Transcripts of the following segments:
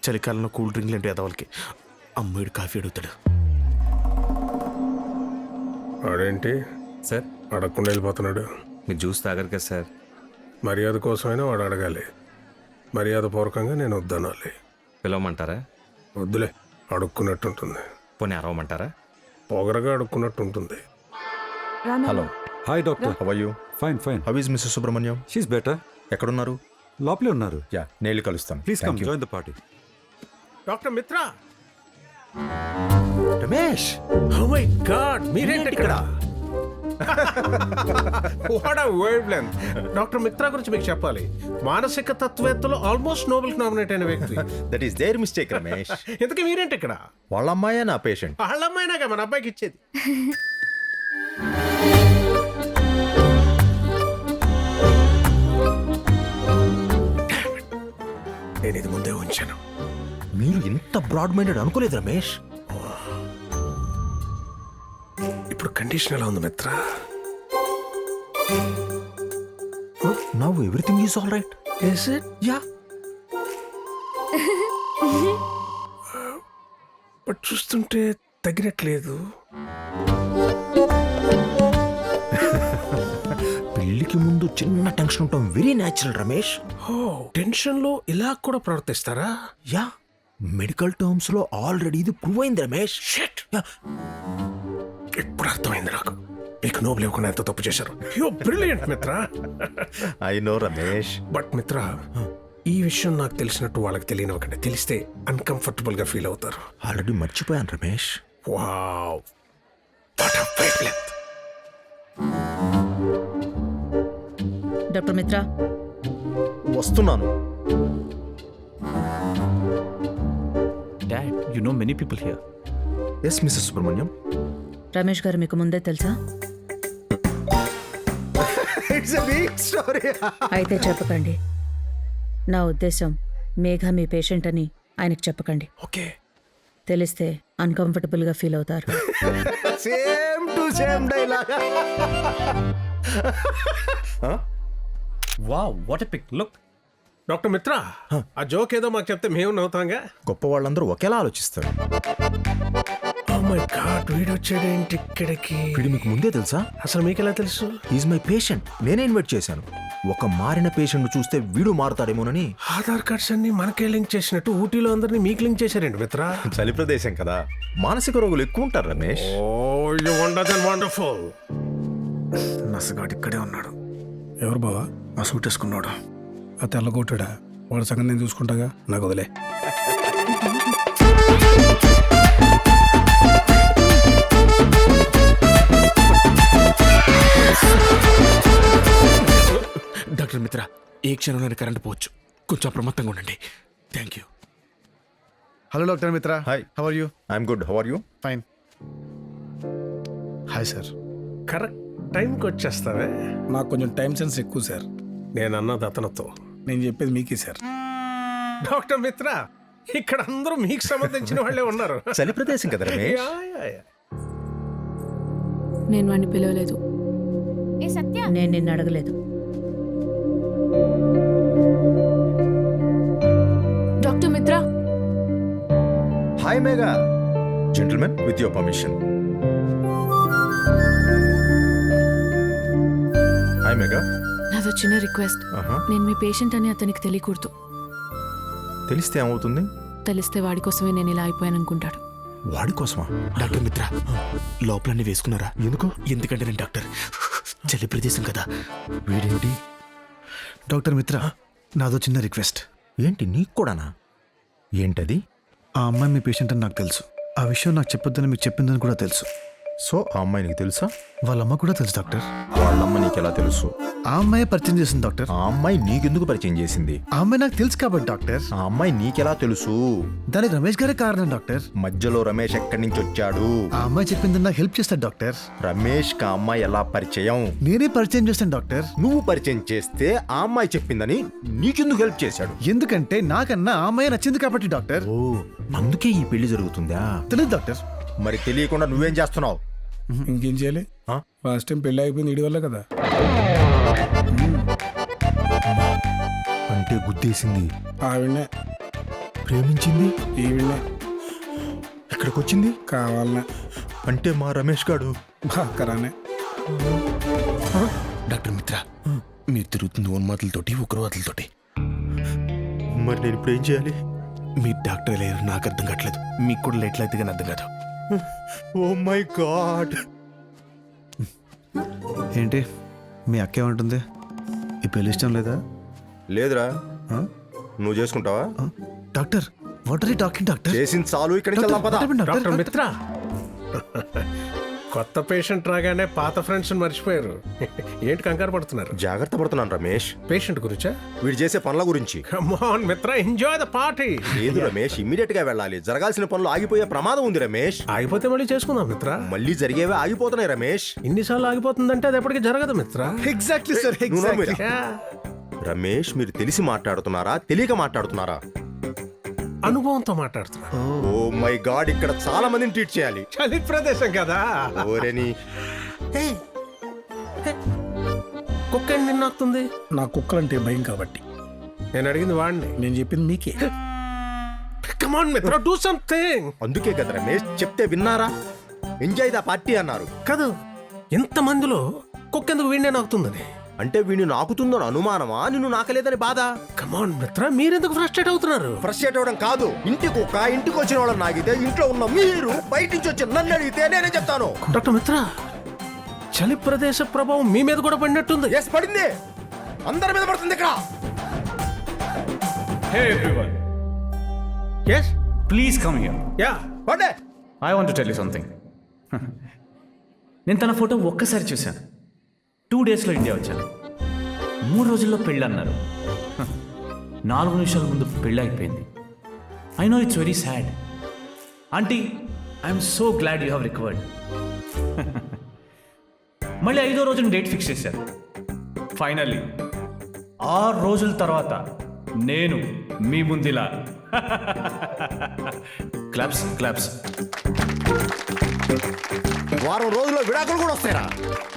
చలికాలంలో కూల్ డ్రింక్లు అంటే ఎదవలకి. అమ్మాయిడు కాఫీ అడుగుతాడు. వాడేంటి సార్ అడగకుండా వెళ్ళిపోతున్నాడు? మీరు జ్యూస్ తాగరు కదా సార్. మర్యాద కోసమైనా వాడు అడగాలి. మర్యాద పూర్వకంగా నేను వద్దనాలి. పిలవమంటారా? వద్దులే, అడుక్కున్నట్టుంటుంది. పోనీ అరవమంటారా? పొగరగా అడుక్కున్నట్టుంటుంది. Hello. Hi doctor. How are you? Fine fine. How is Mrs Subrahmanyam? She's better. ఎక్కడున్నారు? లోపలే ఉన్నారు. యా, నేను కలుస్తాను. Please come join the party. Doctor Mitra. Ramesh, oh my god, మీరేంటి ఇక్కడ? వాట్ ఆ వర్డ్ లెంత్. డాక్టర్ మిత్రా గురించి మీకు చెప్పాలి. మానసిక తత్వవేత్తలో ఆల్మోస్ట్ నోబెల్ నామినేట్ అయిన వ్యక్తి. That is their mistake Ramesh. ఇంతకీ మీరేంటి ఇక్కడ? వాళ్ళ అమ్మాయే నా పేషెంట్. వాళ్ళ అమ్మాయినాగా మన అబ్బాయికి ఇచ్చేది. నేను ఇది ముందే ఉంచాను. మీరు ఇంత బ్రాడ్ మైండెడ్ అనుకోలేదు రమేష్. ఇప్పుడు కండిషన్ ఎలా ఉంది మిత్ర? Now everything is all right. Is it? Yeah. But చూస్తుంటే తగ్గినట్లేదు. పెళ్లికి ముందు చిన్న టెన్షన్ ఉంటాం, వెరీ న్యాచురల్ రమేష్. ఓ, టెన్షన్ లో ఇలా కూడా ప్రవర్తిస్తారా? యా, మెడికల్ టర్మ్స్ లో ఆల్రెడీ ఇది ప్రూవ్ అయింది రమేష్. షిట్. ఇప్పుడు అర్థమైంది నాకు. మీకు నోబెల్ ఇవ్వకుండా ఎంత తప్పు చేశారు. యు బ్రిలియంట్ మిత్ర. I know Ramesh. బట్ మిత్ర, ఈ విషయం నాకు తెలిసినట్టు వాళ్ళకి తెలియనివ్వకండి. తెలిస్తే అన్కంఫర్టబుల్ గా ఫీల్ అవుతారు. ఆల్రెడీ మర్చిపోయాను Ramesh. Wow, what a wavelength. Doctor Mitra, వస్తున్నాను. Dad, you know many people here. Yes Mrs Subrahmanyam. Ramesh garu మీకు ముందే తెలుసా? It's a big story. అయితే చెప్పకండి. నా ఉద్దేశం మేఘ మీ పేషెంట్ అని ఆయనకు చెప్పకండి. ఓకే. తెలిస్తే అన్కంఫర్టబుల్గా ఫీల్ అవుతారు. Same to same dialogue. Wow, what a pic. Look. Doctor మిత్ర, ఆ జోక్ ఏదో మాకు చెప్తే మేము నవ్వుతాంగా. గొప్ప వాళ్ళందరూ ఒకేలా ఆలోచిస్తారు. ఓ మై గాడ్, వీడొచ్చాడేంటి ఇక్కడికి? వీడు మీకు ముందే తెలుసా? అసలు మీకు ఎలా తెలుసు? Is my patient. నేనే ఇన్వైట్ చేశాను. ఒక మారిన పేషెంట్ చూస్తే వీడు మారుతాడేమోనని. ఆధార్ కార్డ్స్ అన్ని మనకే లింక్ చేసినట్టు ఊటీలో అందరినీ మీకు లింక్ చేశారండి మిత్ర. చలి ప్రదేశం కదా, మానసిక రోగులు ఎక్కువ ఉంటారు రమేష్. ఓ, యు వండర్ఫుల్. నసగాడు ఇక్కడే ఉన్నాడు. ఎవరు బావా ఆ సూట్ వేసుకున్నాడు? ఆ తెల్లగొట్టాడా? వాడి సంగతి నేను చూసుకుంటాగా, నాకు వదిలే. డాక్టర్ మిత్ర, ఏ క్షణంలోనే కరెంట్ పోవచ్చు. కొంచెం అప్రమత్తంగా ఉండండి. Thank you. Hello doctor Mitra. Hi. How are you? I'm good. How are you? Fine. Hi sir. Correct టైంకి వచ్చేస్తావే. నాకు కొంచెం టైం సెన్స్ ఎక్కువ సార్. నేను అన్నది అతనితో. నేను చెప్పేది మీకే సార్. డాక్టర్ మిత్ర, ఇక్కడ అందరూ మీకు సంబంధించిన వాళ్ళే ఉన్నారు. చలి ప్రదేశం కదా రమేష్. Yeah, yeah, yeah. నేను వాడిని పిలవలేదు. నేను నిన్ను అడగలేదు. Doctor Mitra. Hi Megha. Gentlemen, with your permission. Hi Megha. నాదో చిన్న రిక్వెస్ట్. నేను మీ పేషెంట్ అని అతనికి తెలియకూడదు. తెలిస్తే ఏమవుతుంది? తెలిస్తే వాడి కోసమే నేను ఇలా అయిపోయాను అనుకుంటాడు. వాడి కోసమా? డాక్టర్ మిత్ర, లోపలన్నీ వేసుకున్నారా? ఎందుకు? ఎందుకంటే నేను డాక్టర్, చలి ప్రదేశం కదా. వీడేంటి? డాక్టర్ మిత్ర, నాదో చిన్న రిక్వెస్ట్. ఏంటి, నీకు కూడానా? ఏంటది? ఆ అమ్మాయి మీ పేషెంట్ అని నాకు తెలుసు. ఆ విషయం నాకు చెప్పొద్దని మీకు చెప్పిందని కూడా తెలుసు. సో ఆ అమ్మాయి నీకు తెలుసా? వాళ్ళమ్మ కూడా తెలుసు డాక్టర్. వాళ్ళమ్మ నీకు ఎలా తెలుసు? ఆ అమ్మాయి పరిచయం చేసింది డాక్టర్. ఆ అమ్మాయి నీకెందుకు పరిచయం చేసింది? ఆ అమ్మాయి నాకు తెలుసు కాబట్టి డాక్టర్. ఆ అమ్మాయి నీకెలా తెలుసు? దానికి రమేష్ గారే కారణం డాక్టర్. మధ్యలో రమేష్ ఎక్కడి నుంచి వచ్చాడు? ఆ అమ్మాయి చెప్పిందని నాకు హెల్ప్ చేస్తాడు డాక్టర్. రమేష్ కా అమ్మాయి ఎలా పరిచయం? నేనే పరిచయం చేస్తాను డాక్టర్. నువ్వు పరిచయం చేస్తే ఆ అమ్మాయి చెప్పిందని నీకెందుకు హెల్ప్ చేశాడు? ఎందుకంటే నాకన్నా ఆ అమ్మాయి నచ్చింది కాబట్టి డాక్టర్. ఓ, అందుకే ఈ పెళ్లి జరుగుతుందా? తెలియదు డాక్టర్. మరి తెలియకుండా నువ్వేం చేస్తున్నావు? ఇంకేం చేయాలి? ఫస్ట్ టైం పెళ్లి అయిపోయింది వీడి వల్ల కదా. అంటే గుద్దేసింది ఆవిడనే. ప్రేమించింది ఈవిడే ఇక్కడికి వచ్చింది కావాలనే అంటే మా రమేష్ గాడు. బాక్కరానే. డాక్టర్ మిత్ర మీరు తిరుగుతుంది ఉన్మాదులతోటి ఉగ్రవాదులతోటి. మరి నేను ఇప్పుడు ఏం చేయాలి? మీరు డాక్టర్ లేరు నాకు అర్థం కావట్లేదు. మీకు కూడా లేట్ అయితే కానీ అర్థం కాదు. Oh my god. ఏంటి మీ అక్క ఏమంటుంది? ఈ పెళ్లి ఇష్టం లేదా? లేదురా, నువ్వు చేసుకుంటావా? Doctor what are you talking doctor? చేసింది చాలు, ఇక్కడికి వెళ్దాం పద. డాక్టర్ మిత్ర, కొత్త పేషెంట్ రాగానే పాత ఫ్రెండ్స్ మర్చిపోయారు. ఏంటి కంగారు పడుతున్నారు? జాగ్రత్త పడుతున్నాను రమేష్. పేషెంట్ గురించా? వీడు చేసే పనుల గురించి. కమ్ ఆన్ మిత్ర, ఎంజాయ్ ద పార్టీ. లేదు రమేష్, ఇమ్మీడియట్ గా వెళ్ళాలి. జరగాల్సిన పనులు ఆగిపోయే ప్రమాదం ఉంది రమేష్. ఆగిపోతే మళ్ళీ చేసుకుందాం మిత్ర. మళ్ళీ జరిగేవే ఆగిపోతున్నాయి రమేష్. ఇన్నిసార్లు ఆగిపోతుందంటే అది ఎప్పటికీ జరగదు మిత్ర. ఎగ్జాక్ట్లీ సార్, నువ్వు నమ్మిరా? రమేష్, మీరు తెలిసి మాట్లాడుతున్నారా తెలియక మాట్లాడుతున్నారా? అనుభవంతో మాట్లాడుతున్నా. ఓ మై గాడ్, ఇక్కడ చాలా మందిని ట్రీట్ చేయాలి. చలి ప్రదేశం కదా. ఓరేని కుక్క ఏంటి నిన్నాకుతుంది? నా కుక్కలంటే భయం కాబట్టి. నేను అడిగింది వాడిని. నేను చెప్పింది మీకే. కమ్ ఆన్ మిత్ర, డూ సంథింగ్. అందుకే కదా రమేష్ చెప్తే విన్నారా? ఎంజాయ్ ద పార్టీ అన్నారు. కాదు, ఇంత మందిలో కుక్కెందుకు వీడినే నాకుతుందని. అంటే వీడిని నాకుతుందని అనుమానమా, నిన్ను నాకలేదని బాధ? కమాన్ మిత్ర, మీరెందుకు ఫ్రస్ట్రేట్ అవుతున్నారు? ఫ్రస్ట్రేట్ అవ్వడం కాదు, ఇంటికి వచ్చిన వాళ్ళని నాగితే ఇంట్లో ఉన్న మీరు బయట నుంచి వచ్చి నన్ను అడిగితే నేనే చెప్తాను. డాక్టర్ మిత్ర, చలి ప్రదేశ ప్రభావం మీ మీద కూడా పడినట్టుంది. ఎస్, పడింది. అందరి మీద పడుతుంది ఇక్కడ. Hey everyone, yes, please come here. Yeah. పడే. I want to tell you something. నేను తన ఫోటో ఒక్కసారి చూశాను. 2 డేస్లో ఇండియా వచ్చాను. 3 రోజుల్లో పెళ్ళి అన్నారు. 4 నిమిషాల ముందు పెళ్ళి అయిపోయింది. I know it's very sad. Aunty, I'm so glad you have recovered. మళ్ళీ 5వ రోజున డేట్ ఫిక్స్ చేశారు. ఫైనల్లీ 6 రోజుల తర్వాత నేను మీ ముందిలా. Claps claps. వారం రోజుల్లో విడాకులు కూడా వస్తాయరా?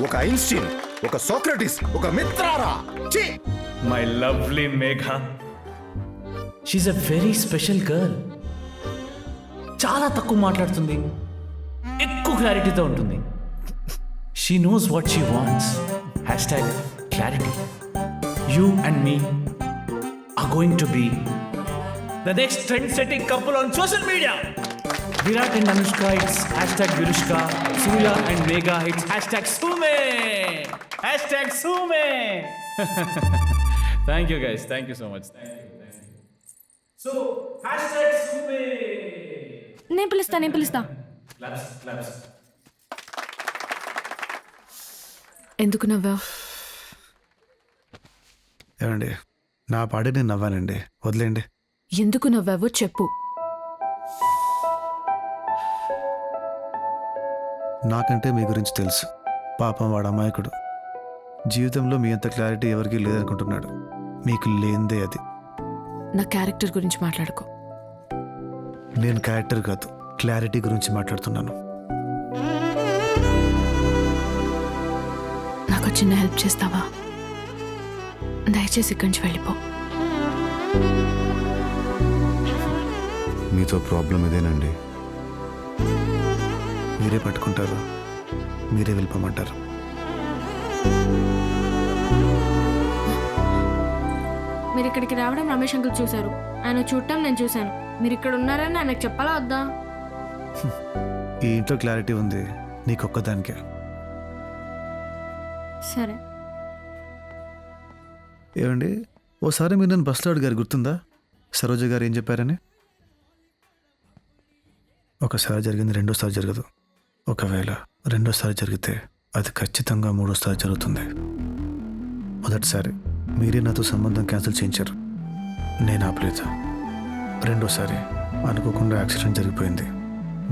ఒక ఐన్స్టీన్, ఒక సోక్రటిస్, ఒక మిత్రారా. My lovely Megha, she's a very special girl. చాలా తక్కువ మాట్లాడుతుంది, ఎక్కువ క్లారిటీతో ఉంటుంది. She knows what she wants. #clarity. You and me are going to be the next trend-setting couple on social media. Virat and Anushka, it's #Virushka. Surya and Megha, it's #Sume. #Sume. Thank you guys. Thank you so much. Thank you. So, #Sume. నేను పిలుస్తా. Claps. ఎందుకు నవ్వా? ఏమండి, నా పాడి నేను నవ్వానండి, వదిలేండి. ఎందుకు నవ్వావో చెప్పు. నాకంటే మీ గురించి తెలుసు. పాపం వాడు అమాయకుడు. జీవితంలో మీ అంత క్లారిటీ ఎవరికీ లేదనుకుంటున్నాడు. మీకు లేనిదే అది. నా క్యారెక్టర్ గురించి మాట్లాడుకో. నేను క్యారెక్టర్ కాదు, క్లారిటీ గురించి మాట్లాడుతున్నాను. నాకు చిన్న హెల్ప్ చేస్తావా? దయచేసి ఇక్కడి నుంచి వెళ్ళిపో. మీతో ప్రాబ్లం ఇదేనండి. మీరే పట్టుకుంటారు, మీరే వెళ్ళిపోమంటారు. మీరు ఇక్కడికి రావడం రమేష్ అంకుల్ చూశారు, ఆయన చూడటం నేను చూశాను. మీరు ఇక్కడ ఉన్నారని ఆయనకు చెప్పాలా వద్దా? ఈ ఇంట్లో క్లారిటీ ఉంది నీకొక్కదానికే. సరే. ఏమండి, ఓసారి మీరు నన్ను బస్లో అడిగారు, గుర్తుందా? సరోజ గారు ఏం చెప్పారని? ఒకసారి జరిగింది రెండోసారి జరగదు. ఒకవేళ రెండోసారి జరిగితే అది ఖచ్చితంగా మూడోసారి జరుగుతుంది. మొదటిసారి మీరే నాతో సంబంధం క్యాన్సిల్ చేయించారు, నేను ఆపలేదు. రెండోసారి అనుకోకుండా యాక్సిడెంట్ జరిగిపోయింది,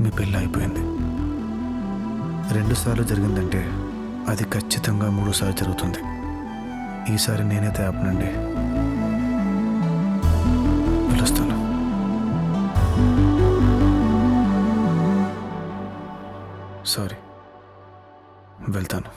మీ పెళ్ళి అయిపోయింది. 2 సార్లు జరిగిందంటే అది ఖచ్చితంగా 3సారి జరుగుతుంది. ఈసారి నేనైతే ఆపనండి, పిలుస్తాను. సారీ, వెళ్తాను.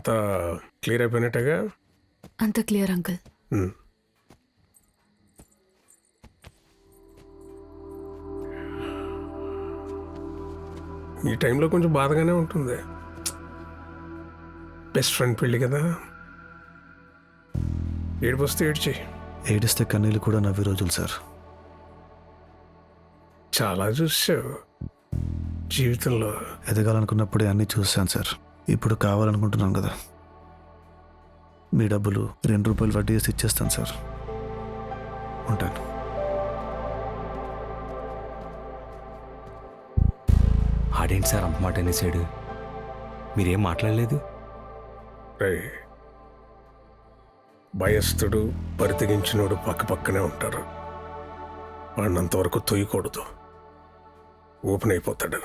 అంతా క్లియర్ అయిపోయినట్టుగా. అంత క్లియర్ అంకుల్. ఈ టైంలో కొంచెం బాధగానే ఉంటుంది. బెస్ట్ ఫ్రెండ్ పెళ్ళి కదా, ఏడుపు వస్తే ఏడ్చి. ఏడిస్తే కన్నీళ్ళు కూడా నవ్వే రోజులు సార్. చాలా చూసావు జీవితంలో. ఎదగాలనుకున్నప్పుడే అన్నీ చూశాను సార్. ఇప్పుడు కావాలనుకుంటున్నాను కదా. మీ డబ్బులు 2 రూపాయలు వడ్డీ వేసి ఇచ్చేస్తాను సార్. ఉంటాను. ఆడేంటి సార్ అంత మాట అనేసాడు? మీరేం మాట్లాడలేదు? రేయ్, భయస్థుడు బరితెగించినోడు పక్క పక్కనే ఉంటారు. వాడిని అంతవరకు తొయ్యకూడదు, ఓపెన్ అయిపోతాడు.